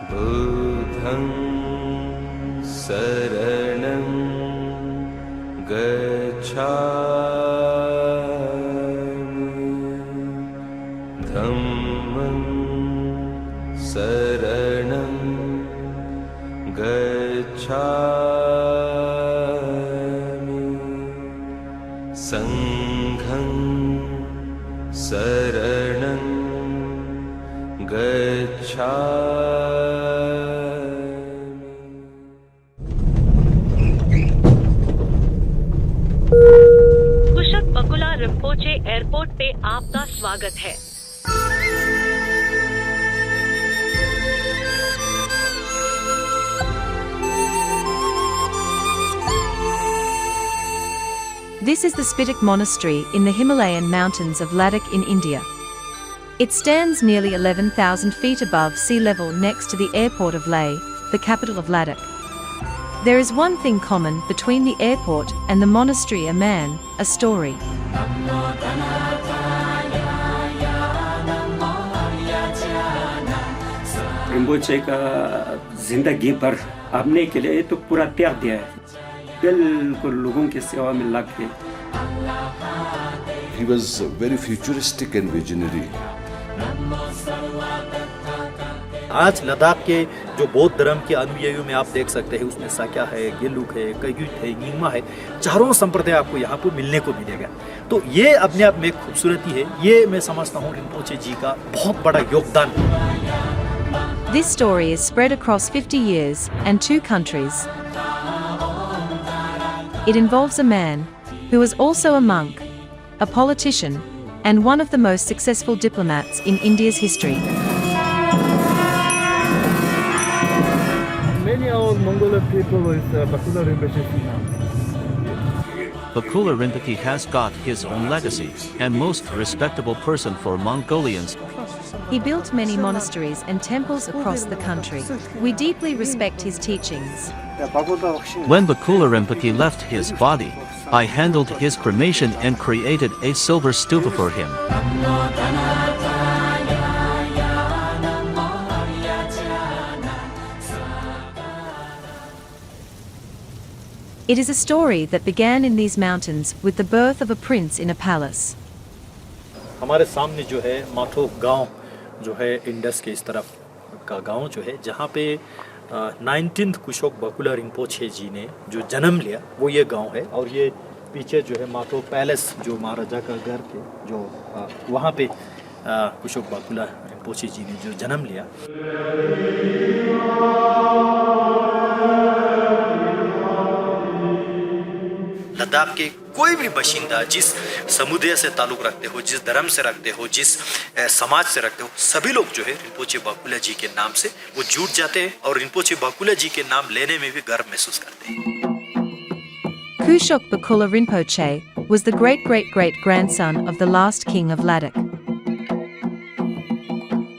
Buddham saranam gacchami dhammam saranam gacchami sangham saranam कुशक बकुला Rinpoche airport पे आपका स्वागत है। This is the Spitak Monastery in the Himalayan mountains of Ladakh in India. It stands nearly 11,000 feet above sea level next to the airport of Leh, the capital of Ladakh. There is one thing common between the airport and the monastery: a man, a story. Rinpoche का जिंदगी भर अपने के लिए तो पूरा त्याग दिया है, बिल्कुल लोगों की सेवा में लग गए। He was very futuristic and visionary. आज लद्दाख के जो बौद्ध धर्म के अनुयायियों में आप देख सकते हैं, उसमें साक्या है, गेलुक है, कग्युट है, न्गिमा है, चारों संप्रदाय आपको यहाँ पर मिलने को मिलेगा। तो ये अपने आप में एक खूबसूरती है। ये मैं समझता हूँ रिम्पोचे जी का बहुत बड़ा योगदान है। This story is spread across 50 years and 2 countries. It involves a man who was also a monk, a politician, and one of the most successful diplomats in India's history. Many old Mongolian people with Bakula Rinpoche now. Bakula Rinpoche has got his own legacy, and most respectable person for Mongolians. He built many monasteries and temples across the country. We deeply respect his teachings. When Bakula Rinpoche left his body, I handled his cremation and created a silver stupa for him. It is a story that began in these mountains with the birth of a prince in a palace. हमारे सामने जो है माथो गांव जो है Indus के इस तरफ का गांव जो है, जहाँ पे 19th कुशोक बकुला रिम्पोचे जी ने जो जन्म लिया वो ये गांव है। और ये पीछे जो है माथो पैलेस जो महाराजा का घर थे, जो वहाँ पे कुशोक बकुला रिम्पोचे जी ने जो जन्म लिया। लद्दाख के कोई भी बाशिंदा जिस समुदाय से ताल्लुक़ रखते हो, जिस धर्म से रखते हो, जिस समाज से रखते हो, सभी लोग जो है रिम्पोचे बकुला जी के नाम से वो जुट जाते हैं और रिम्पोचे बकुला जी के नाम लेने में भी गर्व महसूस करते हैं। Kushok Bakula Rinpoche was the great-great-great-grandson of the last king of Ladakh.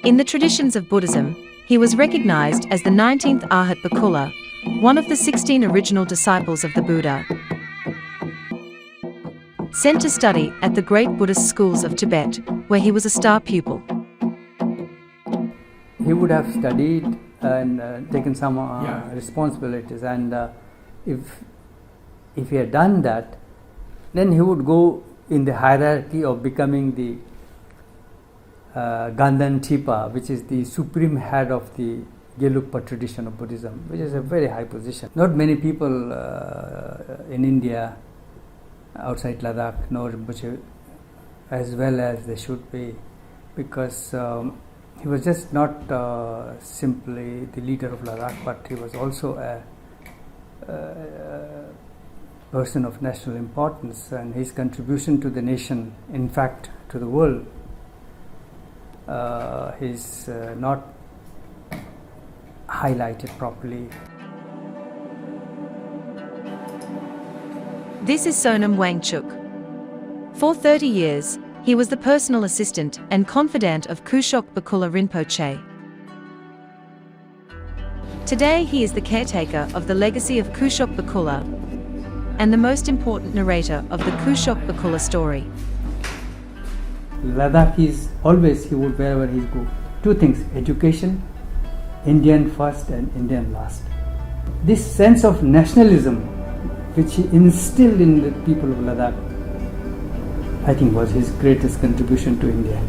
In the traditions of Buddhism, he was recognized as the 19th Arhat Bakula, one of the 16 original disciples of the Buddha. Sent to study at the great Buddhist schools of Tibet, where he was a star pupil. He would have studied and taken some responsibilities, and if he had done that, then he would go in the hierarchy of becoming the Ganden Thipa, which is the supreme head of the Gelugpa tradition of Buddhism, which is a very high position. Not many people in India, outside Ladakh, know Rinpoche as well as they should be, because he was just not simply the leader of Ladakh, but he was also a person of national importance, and his contribution to the nation, in fact to the world, is not highlighted properly. This is Sonam Wangchuk. For 30 years, he was the personal assistant and confidant of Kushok Bakula Rinpoche. Today he is the caretaker of the legacy of Kushok Bakula and the most important narrator of the Kushok Bakula story. Ladakh is always, he would, wherever he go, 2 things: education Indian first and Indian last. This sense of nationalism which he instilled in the people of Ladakh, I think was his greatest contribution to India.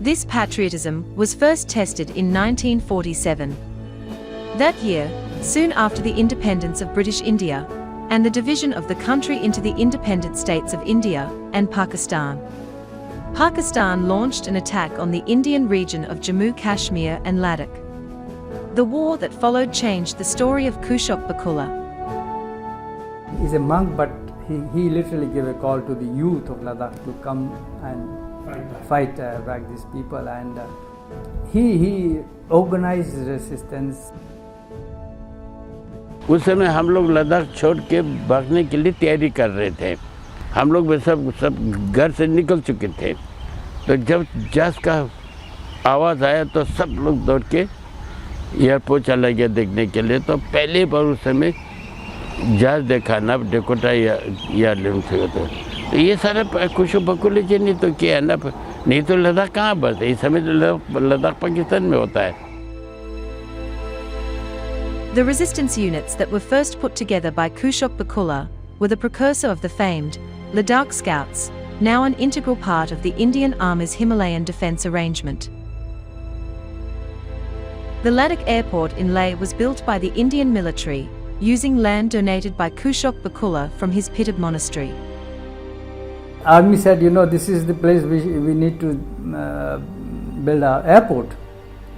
This patriotism was first tested in 1947. That year, soon after the independence of British India and the division of the country into the independent states of India and Pakistan, Pakistan launched an attack on the Indian region of Jammu Kashmir and Ladakh. The war that followed changed the story of Kushok Bakula. He's a monk, but he literally gave a call to the youth of Ladakh to come and fight back these people, and he organized resistance. उस समय हम लोग लद्दाख छोड़ के भागने के लिए तैयारी कर रहे थे। हम लोग भी सब घर से निकल चुके थे। तो जब जहाज़ का आवाज़ आया तो सब लोग दौड़ के एयरपोर्ट चला गया देखने के लिए। तो पहले बार उस समय जहाज़ देखा ना डेकोटा या लिम्स तो ये सारा कुशोक बकुला जी ने तो किया ना, नहीं तो लद्दाख कहाँ बसते। इस समय लद्दाख पाकिस्तान में होता है। The resistance units that were first put together by Kushok Bakula were the precursor of the famed Ladakh Scouts, now an integral part of the Indian Army's Himalayan defence arrangement. The Ladakh airport in Leh was built by the Indian military, using land donated by Kushok Bakula from his Pitib monastery. Army said, this is the place we need to build our airport.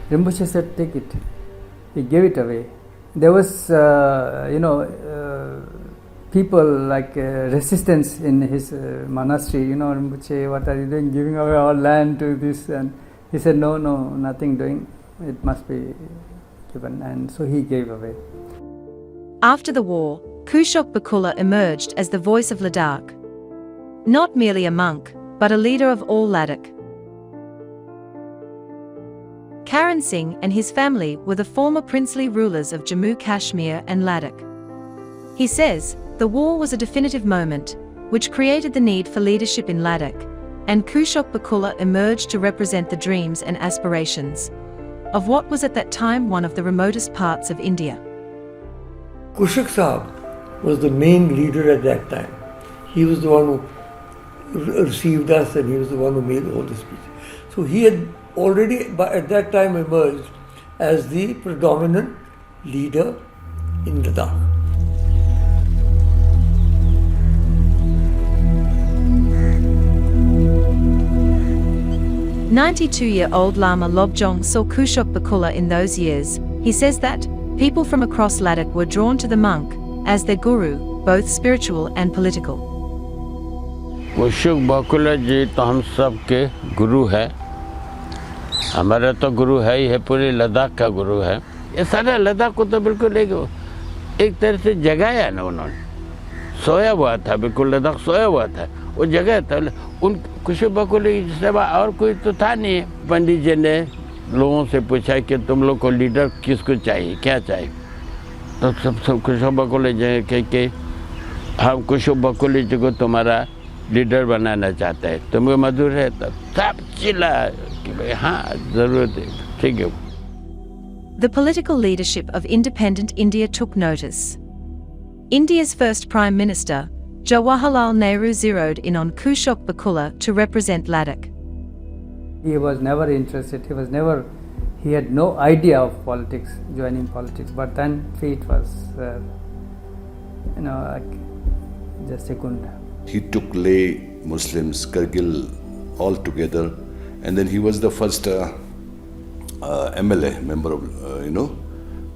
Rinpoche said, take it. He gave it away. There was, people like resistance in his monastery. Rinpoche, what are you doing, giving away our land to this? And he said, no, nothing doing. It must be given. And so he gave away. After the war, Kushok Bakula emerged as the voice of Ladakh. Not merely a monk, but a leader of all Ladakh. Karan Singh and his family were the former princely rulers of Jammu Kashmir and Ladakh. He says, the war was a definitive moment, which created the need for leadership in Ladakh, and Kushok Bakula emerged to represent the dreams and aspirations of what was at that time one of the remotest parts of India. Kushok Sahab was the main leader at that time. He was the one who received us, and he was the one who made all the speeches. So he had already at that time emerged as the predominant leader in Ladakh. "92-year-old Lama Lobzang saw Kushok Bakula in those years. He says that people from across Ladakh were drawn to the monk as their guru, both spiritual and political. Kushok बकुला जी तो हम सब के गुरु है। हमारा तो गुरु है ही है, पूरे लद्दाख का गुरु है। ये सारा लद्दाख को तो बिल्कुल एक तरह से जगाया ना उन्होंने। सोया हुआ था, बिल्कुल लद्दाख सोया हुआ था, वो जगह था। उन कुशोक बकुला की सेवा और कोई तो था नहीं। पंडित जी ने लोगों से पूछा कि तुम लोग को लीडर किसको चाहिए, क्या चाहिए? तो सब कुशोक बकुला जी के हम कुशोक बकुला जी को तुम्हारा लीडर बनाना चाहता है, तुमको मंजूर है? तब सब चिल्ला कि भाई हाँ जरूरत है, ठीक है। The political leadership of independent India took notice. India's first Prime Minister, Jawaharlal Nehru, zeroed in on Kushok Bakula to represent Ladakh. He was never interested, he had no idea of politics, joining politics, but then fate was, just second. He took Leh Muslims, Kargil all together, and then he was the first MLA, member of,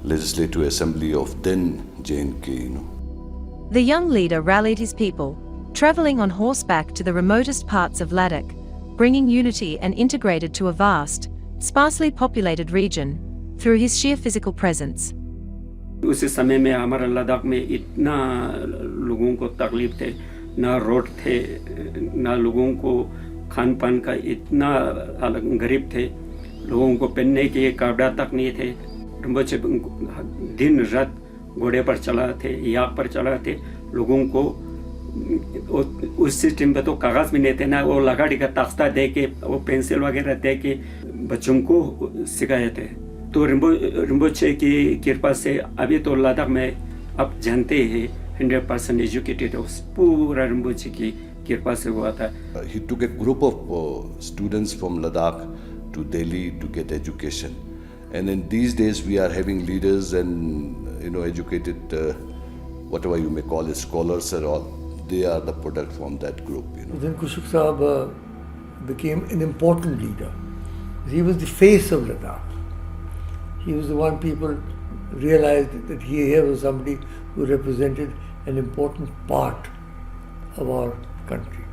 Legislative Assembly of then JNK, The young leader rallied his people, travelling on horseback to the remotest parts of Ladakh, bringing unity and integrated to a vast, sparsely populated region through his sheer physical presence. उसी समय में हमारा लद्दाख में इतना लोगों को तकलीफ थे, ना रोड थे, ना लोगों को खान पान का इतना गरीब थे, लोगों को पहनने के कपड़ा तक नहीं थे। रिम्पोचे दिन रात घोड़े पर चला थे, याक पर चला थे, लोगों को उस सिस्टम पे तो कागज में नहीं थे ना, वो लकड़ी का तख्ता दे के वो पेंसिल वगैरह दे के बच्चों को सिखाए थे। तो रिम्पोचे की कृपा से अभी तो लद्दाख में आप जानते हैं 100% एजुकेटेड पूरा रिम्पोचे की कृपा से हुआ था। He took a group of students from Ladakh to Delhi to get education, and in these days we are having leaders and educated whatever you may call it, scholars and all. They are the product from that group. Then Kushok Sahab became an important leader. He was the face of Ladakh. He was the one people realized that here was somebody who represented an important part of our country.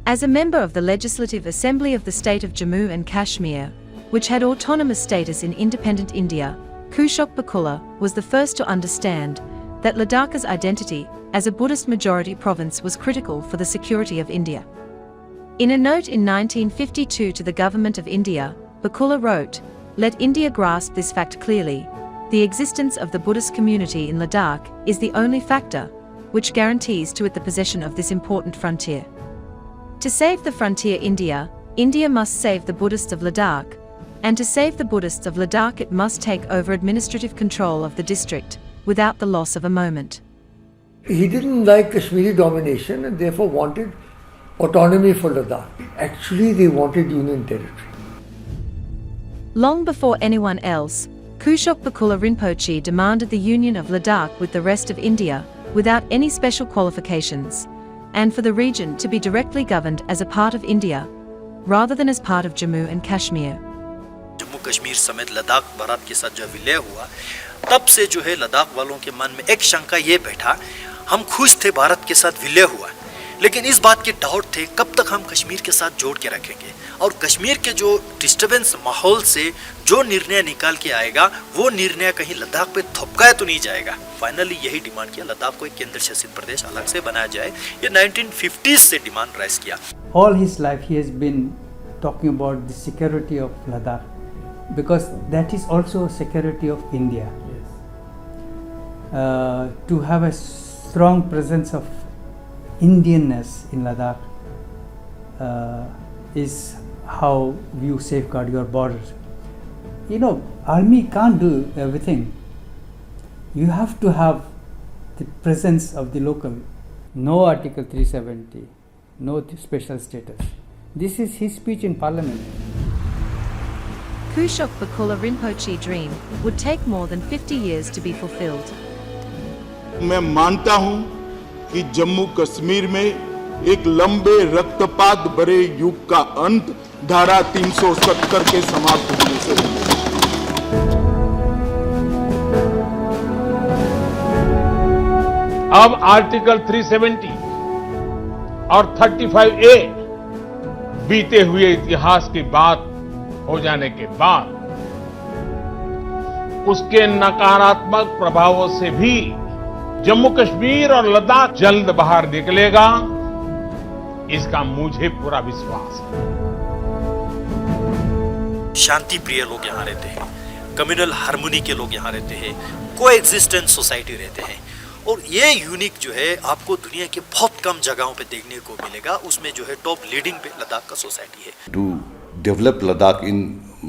As a member of the Legislative Assembly of the state of Jammu and Kashmir, which had autonomous status in independent India, Kushok Bakula was the first to understand that Ladak's identity as a Buddhist majority province was critical for the security of India. In a note in 1952 to the Government of India, Bakula wrote, "Let India grasp this fact clearly. The existence of the Buddhist community in Ladakh is the only factor which guarantees to it the possession of this important frontier. To save the frontier India must save the Buddhists of Ladakh, and to save the Buddhists of Ladakh it must take over administrative control of the district, without the loss of a moment." He didn't like Kashmiri domination and therefore wanted autonomy for Ladakh. Actually, they wanted union territory. Long before anyone else, Kushok Bakula Rinpoche demanded the union of Ladakh with the rest of India, without any special qualifications, and for the region to be directly governed as a part of India, rather than as part of Jammu and Kashmir. Jammu Kashmir समेत लद्दाख भारत के साथ जब विलय हुआ, तब से जो है लद्दाख वालों के मन में एक शंका ये बैठा, हम खुश थे भारत के साथ विलय हुआ, लेकिन इस बात के डाउट थे कब तक हम कश्मीर के साथ जोड़ के रखेंगे, और कश्मीर के जो डिस्टर्बेंस माहौल से जो निर्णय निकाल के आएगा वो निर्णय कहीं लद्दाख पे थपकाया तो नहीं जाएगा। फाइनली यही डिमांड किया, लद्दाख को एक केंद्र शासित प्रदेश अलग से बनाया जाए। ये 1950s से डिमांड राइज किया। All his life he has been talking about the security of Ladakh, because that is also security of India. To have a strong presence of Indianness in Ladakh is how you safeguard your borders. Army can't do everything. You have to have the presence of the local. No Article 370, no special status. This is his speech in Parliament. Kushok Bakula Rinpoche dream would take more than 50 years to be fulfilled. मैं मानता हूं कि जम्मू कश्मीर में एक लंबे रक्तपात भरे युग का अंत धारा 370 के समाप्त होने से होगा। अब आर्टिकल 370 और 35A बीते हुए इतिहास की बात हो जाने के बाद उसके नकारात्मक प्रभावों से भी जम्मू कश्मीर और लद्दाख जल्द बाहर निकलेगा, इसका मुझे पूरा विश्वास है। शांति प्रिय लोग यहाँ रहते हैं, कम्युनल हार्मोनी के लोग यहाँ रहते हैं, कोएग्जिस्टेंस सोसाइटी रहते हैं, और ये यूनिक जो है आपको दुनिया के बहुत कम जगहों पे देखने को मिलेगा। उसमें जो है टॉप लीडिंग पे लद्दाख का सोसाइटी है। To develop Ladakh in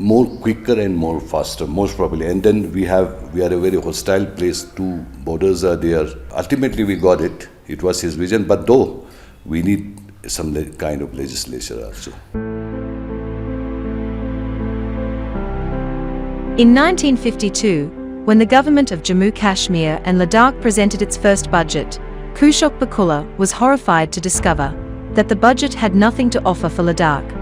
more quicker and more faster, most probably, and then we are a very hostile place. 2 borders are there. Ultimately, we got it. It was his vision, but though we need some kind of legislation also. In 1952, when the government of Jammu Kashmir and Ladakh presented its first budget, Kushok Bakula was horrified to discover that the budget had nothing to offer for Ladakh.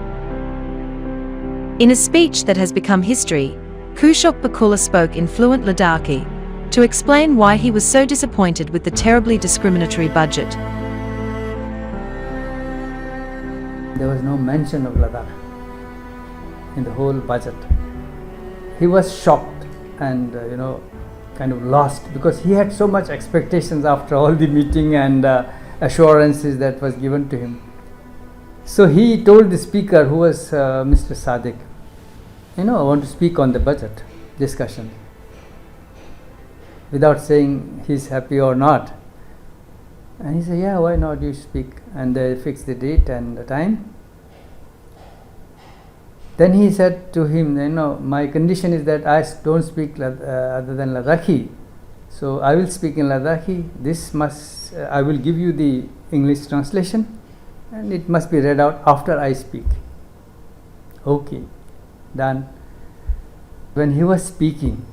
In a speech that has become history, Kushok Bakula spoke in fluent Ladakhi to explain why he was so disappointed with the terribly discriminatory budget. There was no mention of Ladakh in the whole budget. He was shocked and kind of lost, because he had so much expectations after all the meeting and assurances that was given to him. So he told the speaker, who was Mr. Sadiq, I want to speak on the budget discussion, without saying he's happy or not. And he said, yeah, why not you speak? And they fixed the date and the time. Then he said to him, my condition is that I don't speak other than Ladakhi. So I will speak in Ladakhi. I will give you the English translation, and it must be read out after I speak. Okay, done. When he was speaking,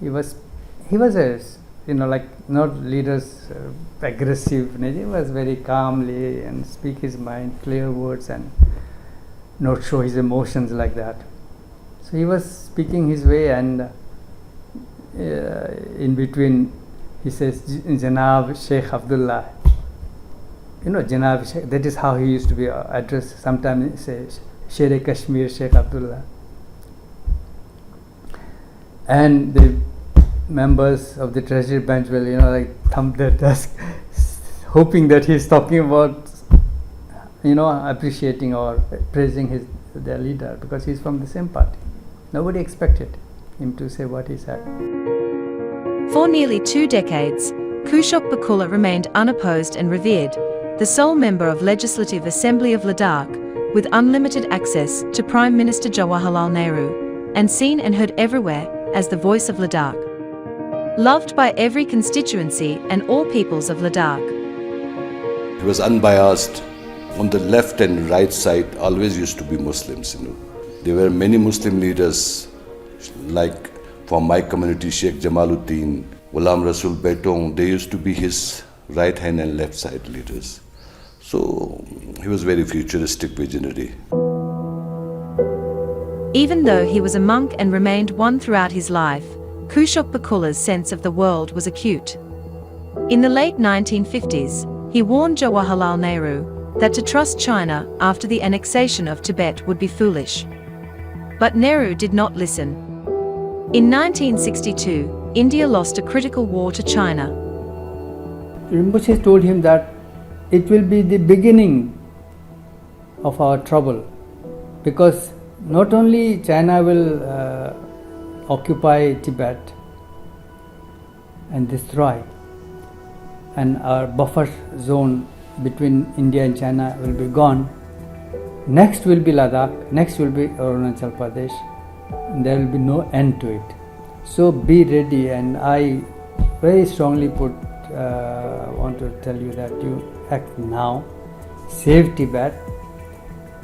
he was a, not leaders aggressive. He was very calmly and speak his mind, clear words, and not show his emotions like that. So he was speaking his way, and in between he says, Janab Sheikh Abdullah. Janab Sheikh, that is how he used to be addressed. Sometimes he says, Shere Kashmir Sheikh Abdullah. And the members of the treasury bench will, thump their desk, hoping that he's talking about, appreciating or praising their leader, because he's from the same party. Nobody expected him to say what he said. For nearly 2 decades, Kushok Bakula remained unopposed and revered, the sole member of Legislative Assembly of Ladakh, with unlimited access to Prime Minister Jawaharlal Nehru, and seen and heard everywhere as the voice of Ladakh. Loved by every constituency and all peoples of Ladakh. He was unbiased. On the left and right side always used to be Muslims. There were many Muslim leaders, like from my community, Sheikh Jamaluddin, Ghulam Rasul Betong. They used to be his right hand and left side leaders. So he was very futuristic, visionary. Even though he was a monk and remained one throughout his life, Kushok Bakula's sense of the world was acute. In the late 1950s, he warned Jawaharlal Nehru that to trust China after the annexation of Tibet would be foolish. But Nehru did not listen. In 1962, India lost a critical war to China. Rinpoche told him that it will be the beginning of our trouble, because not only China will occupy Tibet and destroy, and our buffer zone between India and China will be gone. Next will be Ladakh, next will be Arunachal Pradesh, and there will be no end to it. So be ready, and I very strongly want to tell you that you act now, save Tibet,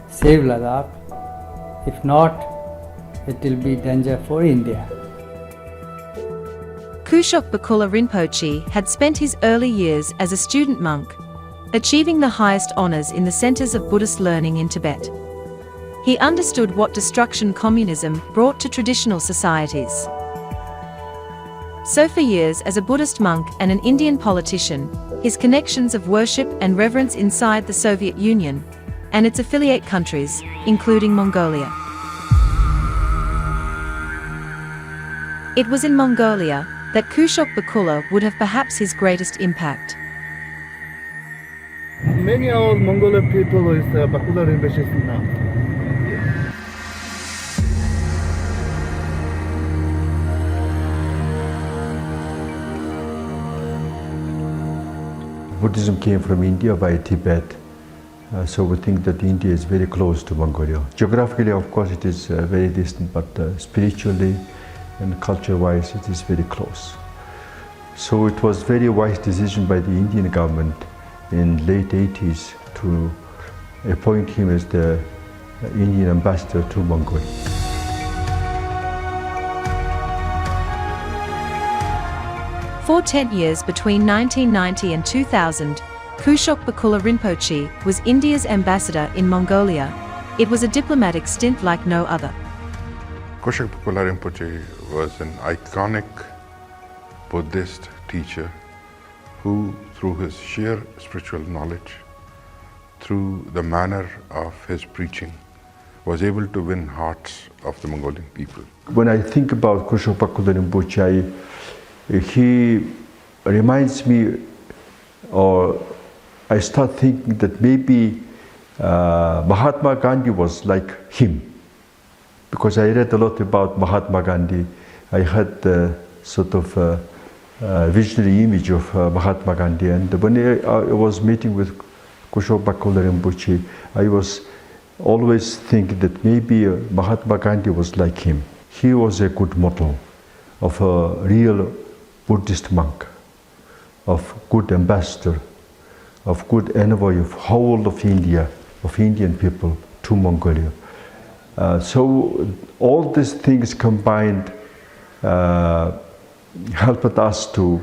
save Ladakh. If not, it will be danger for India. Kushok Bakula Rinpoche had spent his early years as a student monk, achieving the highest honors in the centers of Buddhist learning in Tibet. He understood what destruction communism brought to traditional societies. So for years as a Buddhist monk and an Indian politician, his connections of worship and reverence inside the Soviet Union and its affiliate countries, including Mongolia. It was in Mongolia that Kushok Bakula would have perhaps his greatest impact. Many of Mongolian people is Bakula Rinpoche now. Buddhism came from India by Tibet, so we think that India is very close to Mongolia. Geographically, of course, it is very distant, but spiritually and culture-wise, it is very close. So it was very wise decision by the Indian government in late 80s to appoint him as the Indian ambassador to Mongolia. For 10 years between 1990 and 2000, Kushok Bakula Rinpoche was India's ambassador in Mongolia. It was a diplomatic stint like no other. Kushok Bakula Rinpoche was an iconic Buddhist teacher who, through his sheer spiritual knowledge, through the manner of his preaching, was able to win hearts of the Mongolian people. When I think about Kushok Bakula Rinpoche, he reminds me, or I start thinking that maybe Mahatma Gandhi was like him. Because I read a lot about Mahatma Gandhi. I heard sort of visionary image of Mahatma Gandhi. And when I was meeting with Kushok Bakula Rinpoche, I was always thinking that maybe Mahatma Gandhi was like him. He was a good model of a real Buddhist monk, of good ambassador, of good envoy of whole of India, of Indian people to Mongolia. So all these things combined helped us to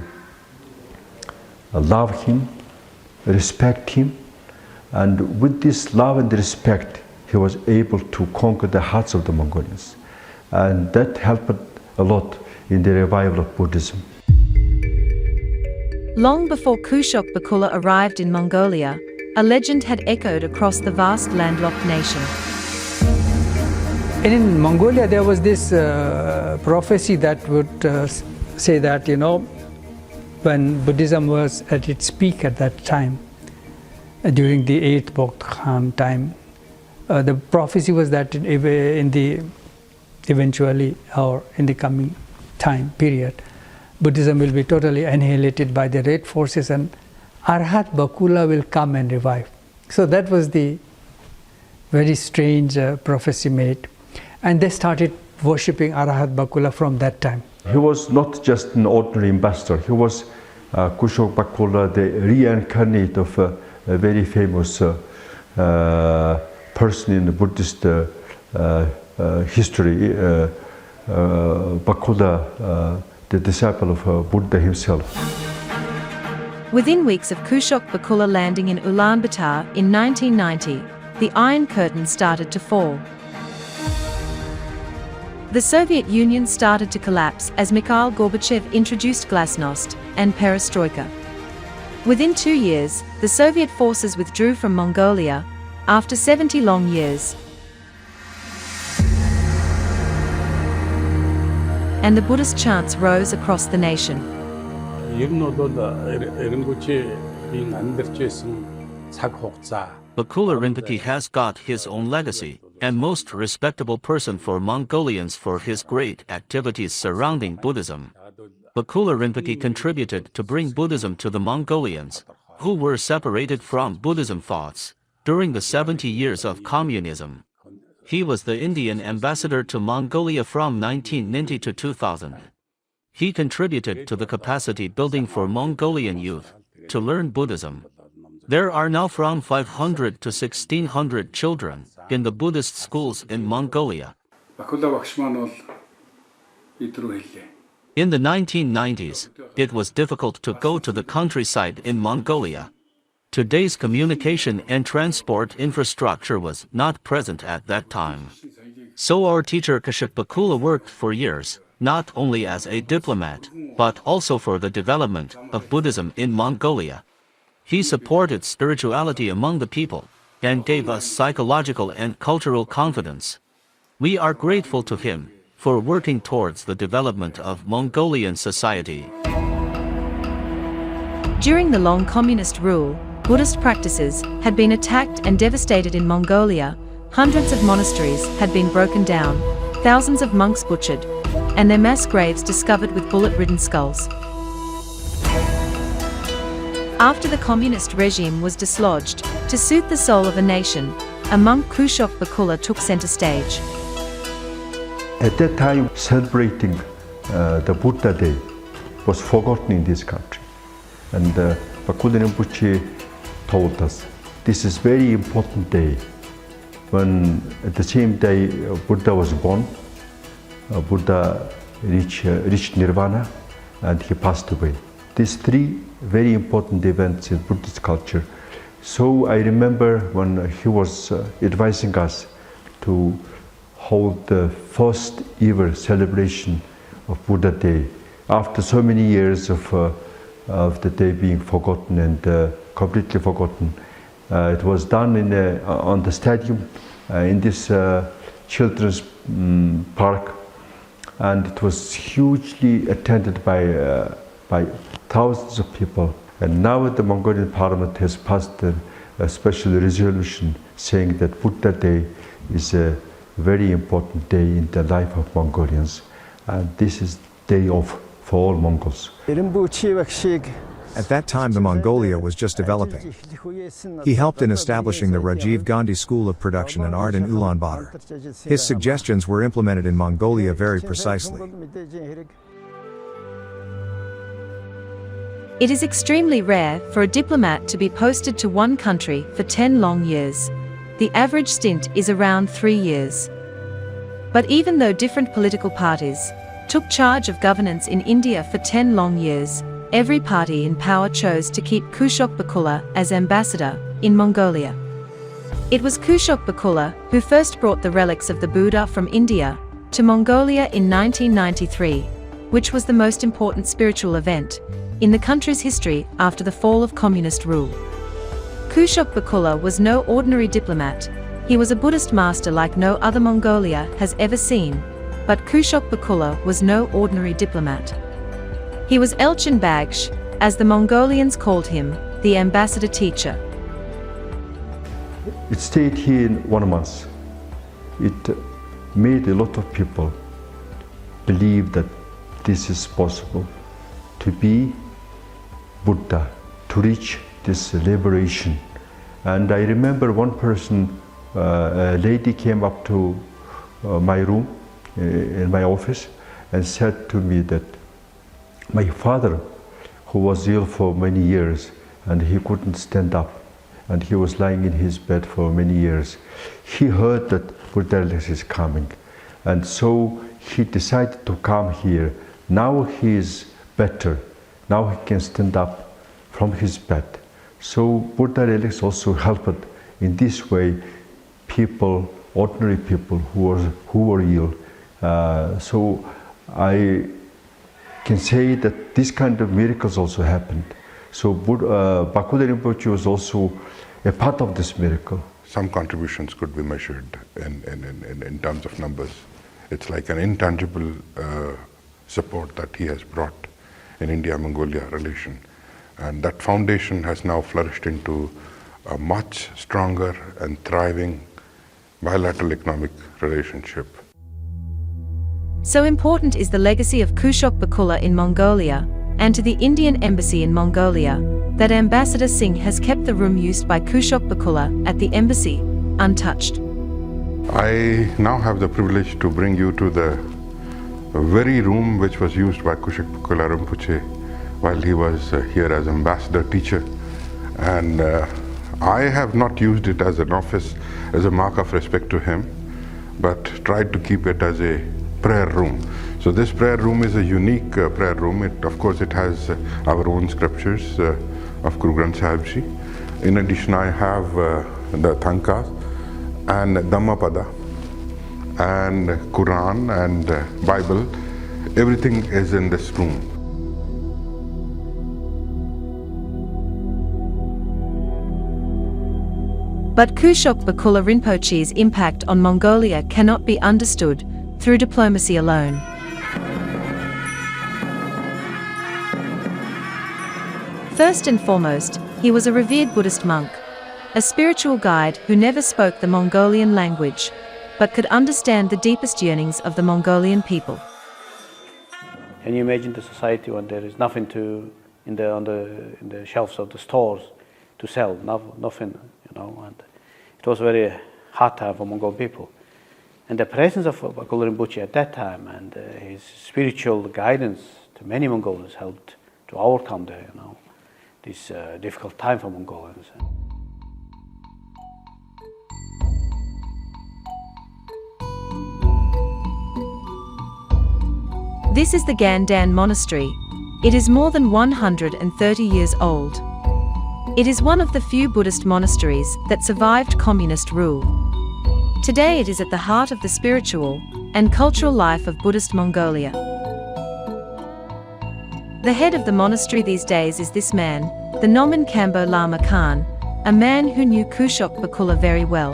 love him, respect him, and with this love and respect, he was able to conquer the hearts of the Mongolians. And that helped a lot in the revival of Buddhism. Long before Kushok Bakula arrived in Mongolia, a legend had echoed across the vast landlocked nation. In Mongolia, there was this prophecy that would say that, when Buddhism was at its peak at that time, during the 8th Bogd time, the prophecy was that eventually, or in the coming time period, Buddhism will be totally annihilated by the red forces and Arhat Bakula will come and revive. So that was the very strange prophecy made. And they started worshipping Arhat Bakula from that time. He was not just an ordinary ambassador. He was Kushok Bakula, the reincarnate of a very famous person in the Buddhist history, Bakula, the disciple of Buddha himself. Within weeks of Kushok Bakula landing in Ulaanbaatar in 1990, the Iron Curtain started to fall. The Soviet Union started to collapse as Mikhail Gorbachev introduced glasnost and perestroika. Within 2 years, the Soviet forces withdrew from Mongolia after 70 long years. And the Buddhist chants rose across the nation. Bakula Rinpoche has got his own legacy, and most respectable person for Mongolians for his great activities surrounding Buddhism. Bakula Rinpoche contributed to bring Buddhism to the Mongolians, who were separated from Buddhism thoughts, during the 70 years of communism. He was the Indian ambassador to Mongolia from 1990 to 2000. He contributed to the capacity building for Mongolian youth to learn Buddhism. There are now from 500 to 1600 children in the Buddhist schools in Mongolia. In the 1990s, it was difficult to go to the countryside in Mongolia. Today's communication and transport infrastructure was not present at that time. So our teacher Kushok Bakula worked for years, not only as a diplomat, but also for the development of Buddhism in Mongolia. He supported spirituality among the people, and gave us psychological and cultural confidence. We are grateful to him for working towards the development of Mongolian society. During the long communist rule, Buddhist practices had been attacked and devastated in Mongolia. Hundreds of monasteries had been broken down, thousands of monks butchered, and their mass graves discovered with bullet-ridden skulls. After the communist regime was dislodged, to suit the soul of a nation, a monk Kushok Bakula took center stage. At that time, celebrating the Buddha Day was forgotten in this country. And Bakula Rinpoche told us, this is very important day. When at the same day Buddha was born, Buddha reached Nirvana and he passed away. These three very important events in Buddhist culture. So I remember when he was advising us to hold the first ever celebration of Buddha Day after so many years of the day being forgotten and completely forgotten. It was done on the stadium in this children's park, and it was hugely attended by thousands of people. And now the Mongolian Parliament has passed a special resolution saying that Buddha Day is a very important day in the life of Mongolians, and this is day off for all Mongols. At that time, the Mongolia was just developing. He helped in establishing the Rajiv Gandhi School of Production and Art in Ulaanbaatar. His suggestions were implemented in Mongolia very precisely. It is extremely rare for a diplomat to be posted to one country for 10 long years. The average stint is around 3 years. But even though different political parties took charge of governance in India for 10 long years, every party in power chose to keep Kushok Bakula as ambassador in Mongolia. It was Kushok Bakula who first brought the relics of the Buddha from India to Mongolia in 1993, which was the most important spiritual event in the country's history after the fall of communist rule. Kushok Bakula was no ordinary diplomat. He was a Buddhist master like no other Mongolia has ever seen, but Kushok Bakula was no ordinary diplomat. He was Elchin Bagsh, as the Mongolians called him, the ambassador teacher. It stayed here in 1 month. It made a lot of people believe that this is possible, to be Buddha, to reach this liberation. And I remember one person, a lady came up to my room in my office and said to me that my father, who was ill for many years and he couldn't stand up and he was lying in his bed for many years, he heard that Buddha is coming, and so he decided to come here. Now he is better, now he can stand up from his bed. So Buddha relics also helped in this way people, ordinary people who were ill. So I can say that this kind of miracles also happened. So Bakula Rinpoche was also a part of this miracle. Some contributions could be measured in terms of numbers. It's like an intangible support that he has brought in India-Mongolia relation. And that foundation has now flourished into a much stronger and thriving bilateral economic relationship. So important is the legacy of Kushok Bakula in Mongolia, and to the Indian Embassy in Mongolia, that Ambassador Singh has kept the room used by Kushok Bakula at the embassy untouched. I now have the privilege to bring you to the very room which was used by Kushok Bakula Rinpoche while he was here as ambassador teacher. And I have not used it as an office, as a mark of respect to him, but tried to keep it as a prayer room. So this prayer room is a unique prayer room. Of course, it has our own scriptures of Guru Granth Sahib Ji. In addition, I have the Thankas and Dhammapada and Quran and Bible. Everything is in this room. But Kushok Bakula Rinpoche's impact on Mongolia cannot be understood through diplomacy alone. First and foremost, he was a revered Buddhist monk, a spiritual guide who never spoke the Mongolian language, but could understand the deepest yearnings of the Mongolian people. Can you imagine the society when there is nothing in the shelves of the stores to sell, nothing, and it was a very hard time for Mongol people. And the presence of Bakula Rinpoche at that time and his spiritual guidance to many Mongols helped to overcome this difficult time for Mongolians. This is the Gandan Monastery. It is more than 130 years old. It is one of the few Buddhist monasteries that survived communist rule. Today it is at the heart of the spiritual and cultural life of Buddhist Mongolia. The head of the monastery these days is this man, the Nomen Kambo Lama Khan, a man who knew Kushok Bakula very well.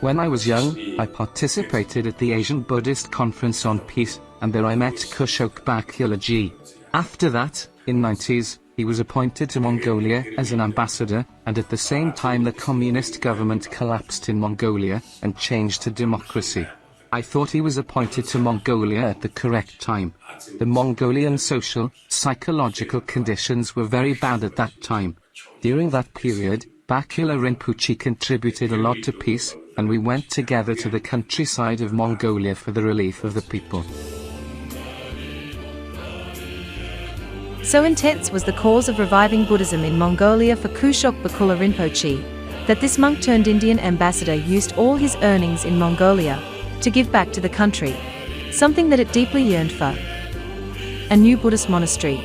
When I was young, I participated at the Asian Buddhist Conference on Peace, and there I met Kushok Bakula Ji. After that, in 90s, he was appointed to Mongolia as an ambassador, and at the same time the communist government collapsed in Mongolia and changed to democracy. I thought he was appointed to Mongolia at the correct time. The Mongolian social, psychological conditions were very bad at that time. During that period, Bakula Rinpoche contributed a lot to peace, and we went together to the countryside of Mongolia for the relief of the people. So intense was the cause of reviving Buddhism in Mongolia for Kushok Bakula Rinpoche, that this monk-turned Indian ambassador used all his earnings in Mongolia to give back to the country, something that it deeply yearned for. A new Buddhist monastery.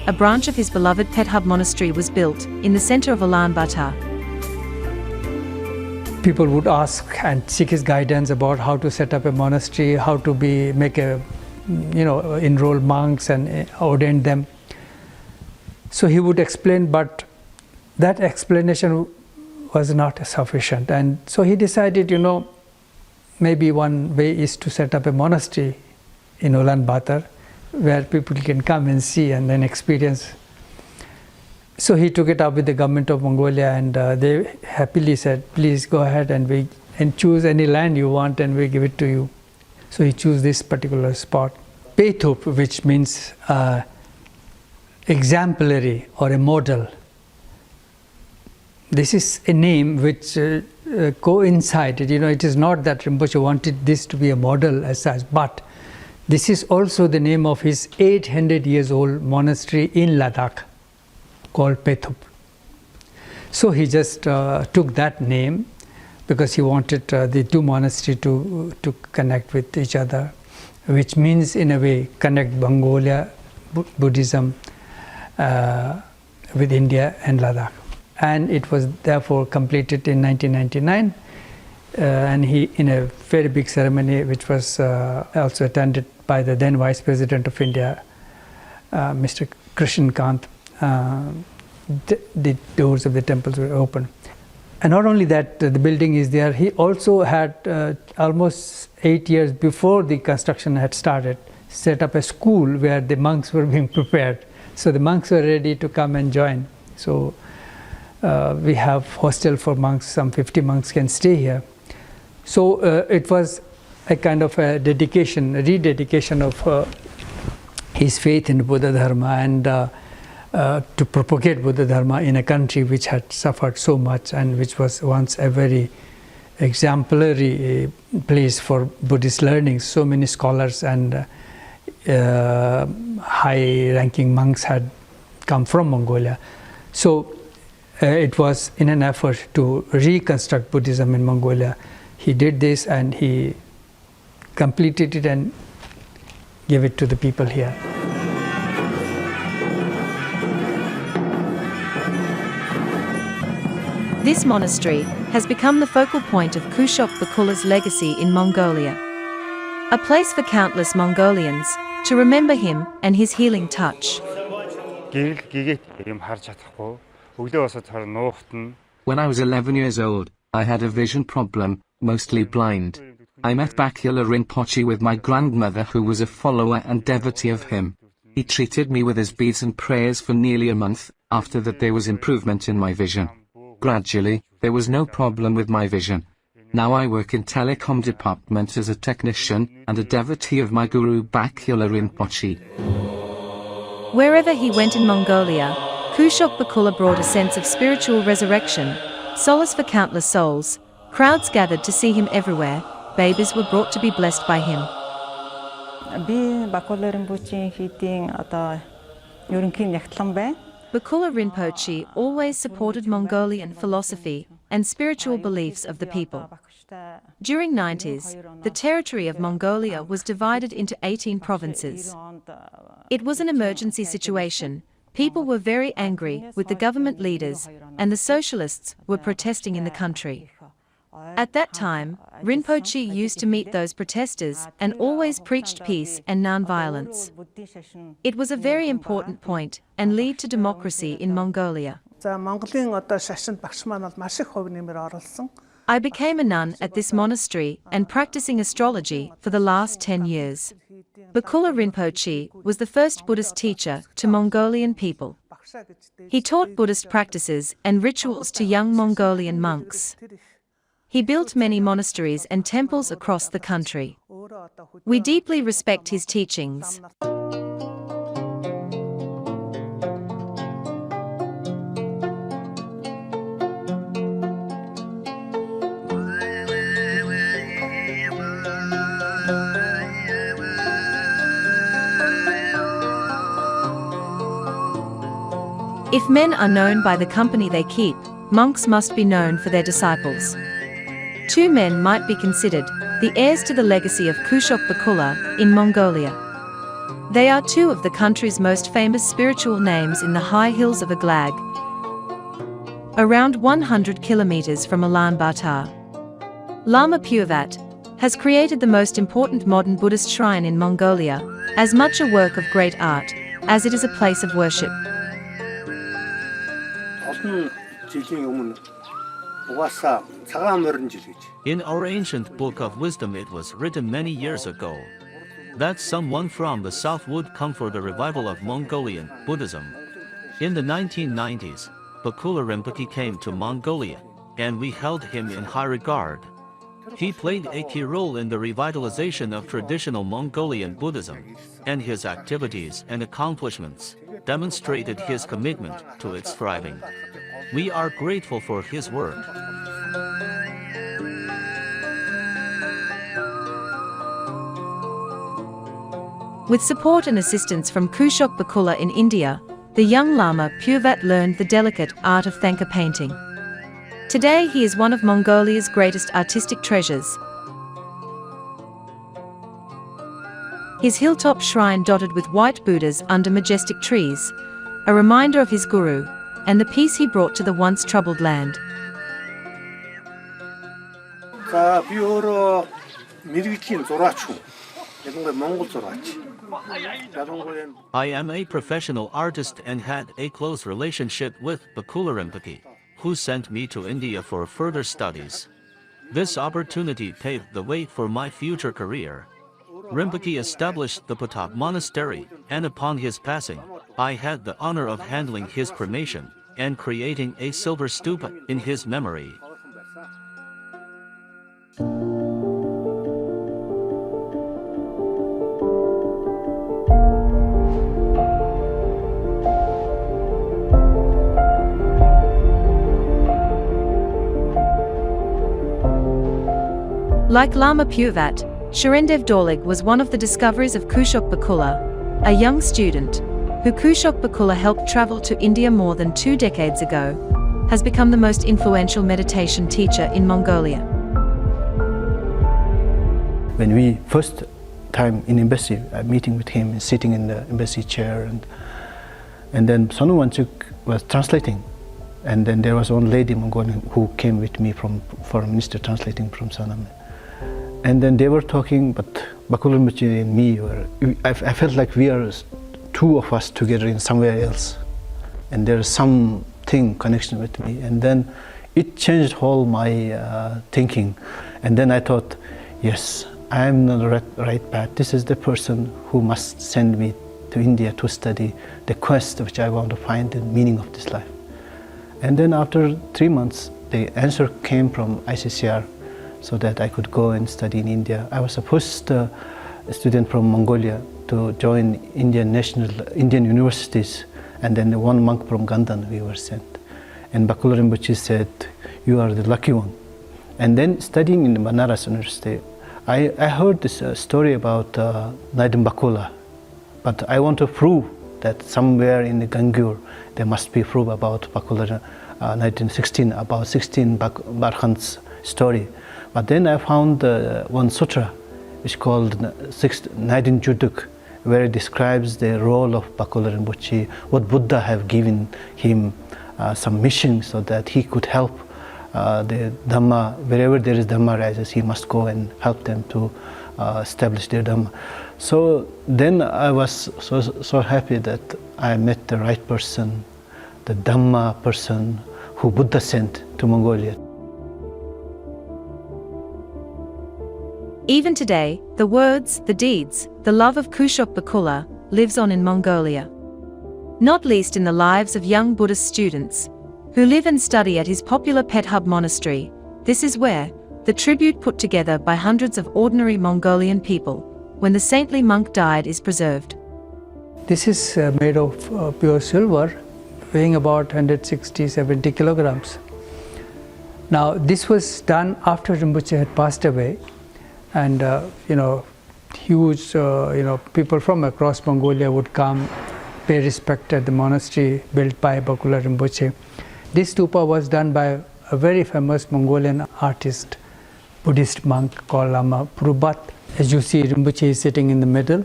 A branch of his beloved Thub monastery was built in the center of Ulaanbaatar. People would ask and seek his guidance about how to set up a monastery, how to enroll monks and ordain them. So he would explain, but that explanation was not sufficient. And so he decided, maybe one way is to set up a monastery in Ulaanbaatar where people can come and see and then experience. So he took it up with the government of Mongolia, and they happily said, please go ahead and choose any land you want and we give it to you. So he chose this particular spot. Thub, which means exemplary or a model. This is a name which coincided. It is not that Rinpoche wanted this to be a model as such, but this is also the name of his 800 years old monastery in Ladakh called Thub. So he just took that name because he wanted the two monasteries to connect with each other, which means in a way connect Mongolia, Buddhism with India and Ladakh. And it was therefore completed in 1999, and he, in a very big ceremony, which was also attended by the then Vice President of India, Mr. Krishan Kant, the doors of the temples were open. And not only that, the building is there, he also had almost 8 years before the construction had started, set up a school where the monks were being prepared. So the monks were ready to come and join. So we have hostel for monks, some 50 monks can stay here. So it was a kind of a rededication of his faith in Buddha Dharma, and to propagate Buddha Dharma in a country which had suffered so much and which was once a very exemplary place for Buddhist learning. So many scholars and high-ranking monks had come from Mongolia. So it was in an effort to reconstruct Buddhism in Mongolia. He did this and he completed it and gave it to the people here. This monastery has become the focal point of Kushok Bakula's legacy in Mongolia. A place for countless Mongolians to remember him and his healing touch. When I was 11 years old, I had a vision problem, mostly blind. I met Bakula Rinpoche with my grandmother, who was a follower and devotee of him. He treated me with his beads and prayers for nearly a month. After that there was improvement in my vision. Gradually, there was no problem with my vision. Now I work in telecom department as a technician and a devotee of my guru Bakula Rinpoche. Wherever he went in Mongolia, Kushok Bakula brought a sense of spiritual resurrection, solace for countless souls. Crowds gathered to see him everywhere. Babies were brought to be blessed by him. Bakula Rinpoche always supported Mongolian philosophy and spiritual beliefs of the people. During 90s, the territory of Mongolia was divided into 18 provinces. It was an emergency situation. People were very angry with the government leaders, and the socialists were protesting in the country. At that time, Rinpoche used to meet those protesters and always preached peace and non-violence. It was a very important point and lead to democracy in Mongolia. I became a nun at this monastery and practicing astrology for the last 10 years. Bakula Rinpoche was the first Buddhist teacher to Mongolian people. He taught Buddhist practices and rituals to young Mongolian monks. He built many monasteries and temples across the country. We deeply respect his teachings. If men are known by the company they keep, monks must be known for their disciples. Two men might be considered the heirs to the legacy of Kushok Bakula in Mongolia. They are two of the country's most famous spiritual names in the high hills of Ngag, around 100 kilometers from Ulaanbaatar. Lama Purvat has created the most important modern Buddhist shrine in Mongolia, as much a work of great art as it is a place of worship. In our ancient book of wisdom it was written many years ago that someone from the south would come for the revival of Mongolian Buddhism. In the 1990s, Bakula Rinpoche came to Mongolia, and we held him in high regard. He played a key role in the revitalization of traditional Mongolian Buddhism, and his activities and accomplishments demonstrated his commitment to its thriving. We are grateful for his work. With support and assistance from Kushok Bakula in India, the young Lama Purvat learned the delicate art of Thangka painting. Today he is one of Mongolia's greatest artistic treasures. His hilltop shrine dotted with white Buddhas under majestic trees, a reminder of his guru, and the peace he brought to the once troubled land. I am a professional artist and had a close relationship with Bakula Rinpoche, who sent me to India for further studies. This opportunity paved the way for my future career. Rinpoche established the Tondup monastery, and upon his passing, I had the honor of handling his cremation and creating a silver stupa in his memory. Like Lama Purvat, Sharendev Dorlig was one of the discoveries of Kushok Bakula, a young student, who Kushok Bakula helped travel to India more than 2 decades ago, has become the most influential meditation teacher in Mongolia. When we first time in embassy, meeting with him, sitting in the embassy chair, and then Sonu Wanchuk was translating, and then there was one lady Mongolian who came with me from foreign minister translating from Sanam. And then they were talking, but Bakula Rinpoche and me I felt like we are two of us together in somewhere else, and there is something connection with me, and then it changed whole my thinking, and then I thought, yes, I am on the right path. This is the person who must send me to India to study the quest which I want to find the meaning of this life. And then after 3 months, the answer came from ICCR, so that I could go and study in India. I was a first student from Mongolia to join Indian universities, and then one monk from Gandhan we were sent. And Bakula Rinpoche said, "You are the lucky one." And then studying in the Banaras University, I heard this story about Naidam Bakula, but I want to prove that somewhere in the Gangyur there must be proof about Bakula 1916, about 16 Arhats story. But then I found one sutra which is called Naidin Juduk, where it describes the role of Bakula Rinpoche, what Buddha have given him some mission so that he could help the Dhamma, wherever there is Dhamma rises, he must go and help them to establish their Dhamma. So then I was so happy that I met the right person, the Dhamma person who Buddha sent to Mongolia. Even today, the words, the deeds, the love of Kushok Bakula lives on in Mongolia. Not least in the lives of young Buddhist students, who live and study at his popular pet hub monastery. This is where the tribute put together by hundreds of ordinary Mongolian people when the saintly monk died is preserved. This is made of pure silver, weighing about 160-70 kilograms. Now, this was done after Rinpoche had passed away, and huge people from across Mongolia would come, pay respect at the monastery built by Bakula Rinpoche. This stupa was done by a very famous Mongolian artist, Buddhist monk called Lama Purubat. As you see, Rinpoche is sitting in the middle,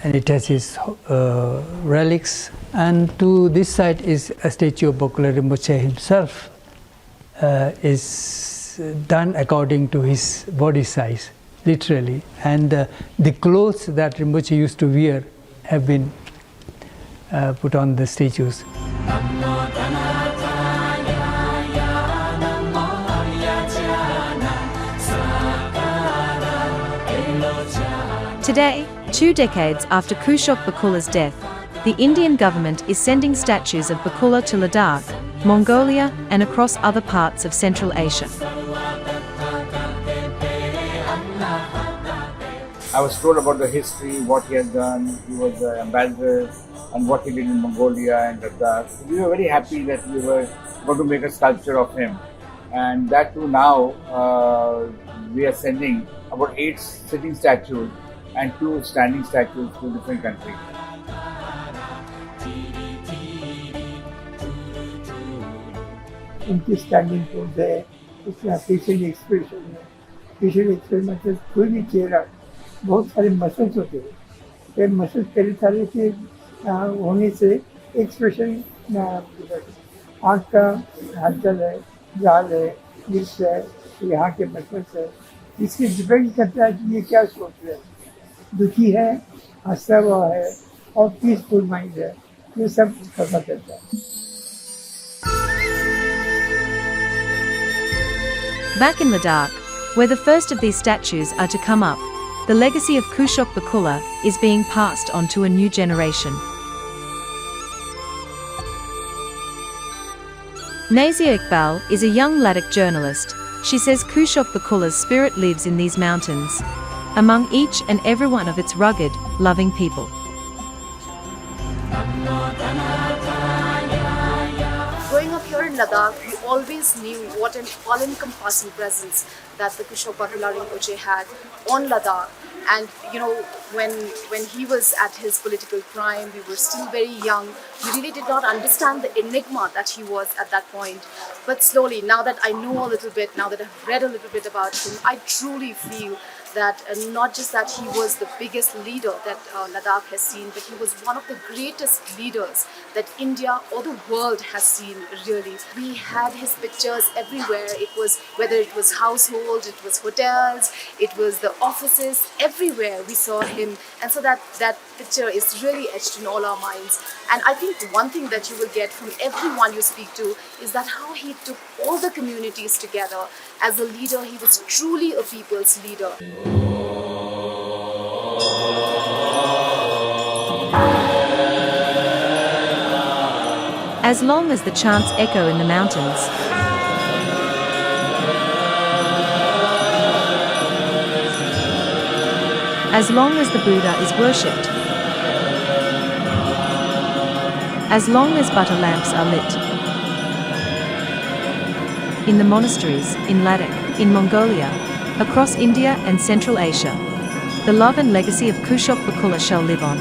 and it has his relics. And to this side is a statue of Bakula Rinpoche himself, is done according to his body size, literally. And the clothes that Rinpoche used to wear have been put on the statues. Today, 2 decades after Kushok Bakula's death, the Indian government is sending statues of Bakula to Ladakh, Mongolia, and across other parts of Central Asia. I was told about the history, what he had done. He was an ambassador, and what he did in Mongolia and Ladakh. We were very happy that we were going to make a sculpture of him. And that too now, we are sending about 8 sitting statues and 2 standing statues to different countries. उनकी standing pose है, उसका facial expression है। Facial expression मतलब कोई भी चेहरा, बहुत सारे मसल्स होते हैं, फिर मसल्स पहले सारे के होने से एक्सप्रेशन आँख का हलचल है, जाल है, लिप्स है, यहाँ के मसल्स है, इसके डिपेंड करता है कि ये क्या सोच रहे हैं, दुखी है, हंसता हुआ है और पीसफुल माइंड है, ये सब पता चलता है। Back in Ladakh, where the first of these statues are to come up, the legacy of Kushok Bakula is being passed on to a new generation. Nazia Iqbal is a young Ladakh journalist. She says Kushok Bakula's spirit lives in these mountains, among each and every one of its rugged, loving people. Growing up here in Ladakh, we always knew what an all-encompassing presence that the Kushok Bakula Rinpoche had on Ladakh. And when he was at his political prime, we were still very young. We really did not understand the enigma that he was at that point. But slowly, now that I know a little bit, now that I've read a little bit about him, I truly feel that not just that he was the biggest leader that Ladakh has seen, but he was one of the greatest leaders that India or the world has seen, really. We had his pictures everywhere. It was, whether it was household, it was hotels, it was the offices, everywhere we saw him. And so that picture is really etched in all our minds. And I think one thing that you will get from everyone you speak to is that how he took all the communities together. As a leader, he was truly a people's leader. As long as the chants echo in the mountains, as long as the Buddha is worshipped, as long as butter lamps are lit, in the monasteries, in Ladakh, in Mongolia, across India and Central Asia, the love and legacy of Kushok Bakula shall live on.